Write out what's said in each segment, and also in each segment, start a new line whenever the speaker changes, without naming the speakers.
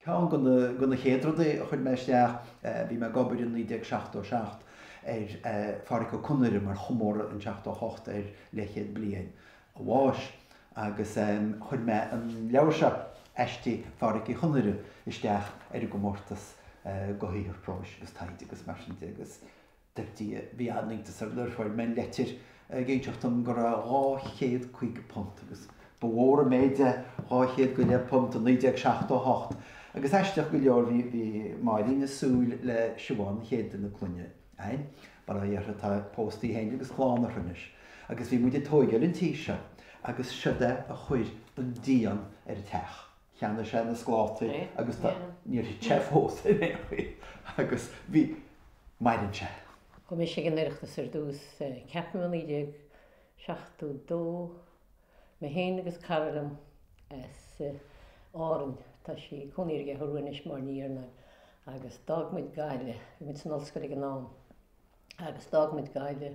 Ceann gona chéadrúdaí chuid meisteach bhí me gobar in 1967 fáric go cúnaire mar chomóra an 1968 lechéad bliain a bháis agus chuid me an leabhar eistí fáric í chúnaire isteach go mórtas go híor próis agus taid agus mar sin agus dyrtí bhí aningtas ar lurfáid men letir géintachtam gur 205 punt agus bhóra méide 205 punt an 1968 agus eisteach go leor bhí Máire na súil le siobháin chéad na clunne ein bar a dheartha tá póstaí héin agus chláánna runis agus bhí muide tóigeil an tíise agus siide a chuir an díon ar teach cheanna sé na sclátaí agus níor chef hósta agus bhí maidan se.
Go mé sé an Oireachtas ar dús ceapman 1962 me héin agus Carolam áran tá sí chuníirge thuúis mar níorna agus dagmuid gaile mit san olscoil an nám agus dagmuid gaile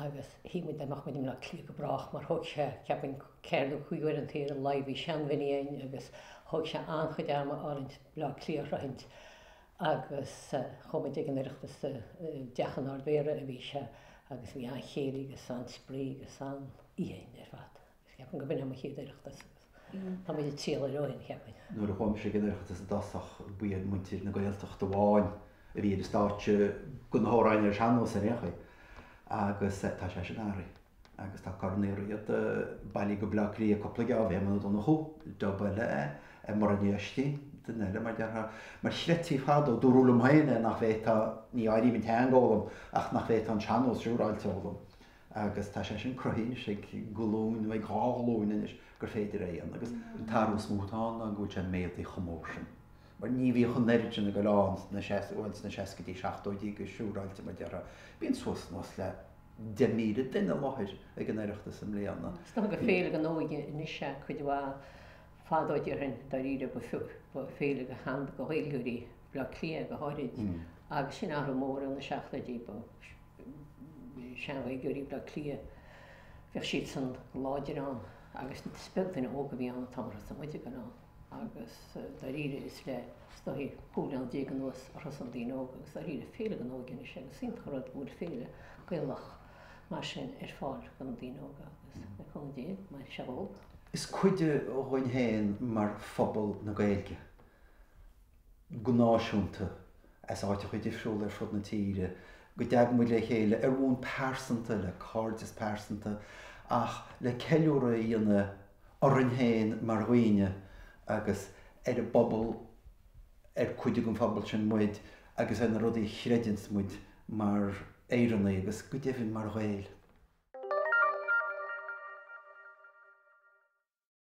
agus hímuid amach muid le clí go brach mar thug sé ceapan ceirú chuúir an tíir an laibhí seanmhaíon agus thug sé anchuid ama áint le clíar raint agus chomuid an Oireachtas dechan ár bhéire a bhí se agus bhí an chéala agus an sprí agus an íon ar fad. Ceapan go bin am chéad Oireachtas. Tá muid tíal ar roiin cheapin.
Nuair a chuim sé an Oireachtas a dasach buad muintir na Gaeltacht do bháin a bhí a státe go na hóráin ar seanó sa récha agus tá sé sin áirí agus tá carnéir iad bailí go blachlí a coppla a bhéh donna chu dobal mar an níostí dena mar deartha mar chletí fad ó dúrúlam haine nach bhéta ní airí min teangálam ach nach bhéta an seanó siúráilteolalam agus tá sé sin crohín sé golún bheith gáhlóin gur féidir éon agus tarú smútán a gúid sé méaltaí chomór sin. Mar ní bhí chun neidir na go lán na 60 seachtóidí go siúráilte mar deartha bíon suas nás le de míle duine láthir ag an Oireachtas am léanana.
Sta go féile an óige inise chuid bhá fádóidirinn dar ide ba féile go hand go héilúí le clia go háid agus sin áth mór an na seachtadí seanhha gurí le clia bheith siad san láidir an agus spiltain óga bhí an tamra sa muide gan an agus dar ide is le stohí púlan dé an nuas ar an dín ógus dar ide féile an ógin is agus sin chorad búd féile goilech mar sin ar fáil gan dín óga agus na chun dé mar se bhóg.
Is cuide ó chuin héin mar phobal na Gaeilge go náisiúnta as áite chuid ifriúil ar fud na tíre go deag mu le chéile ar bhún persanta le cardis persanta ach le ceúra íana ar an héin mar roiine agus ar a bobbal ar cuide gon phobal sin muid agus ar na rudaí chreidins muid mar éireanna agus go deimhin mar Gael.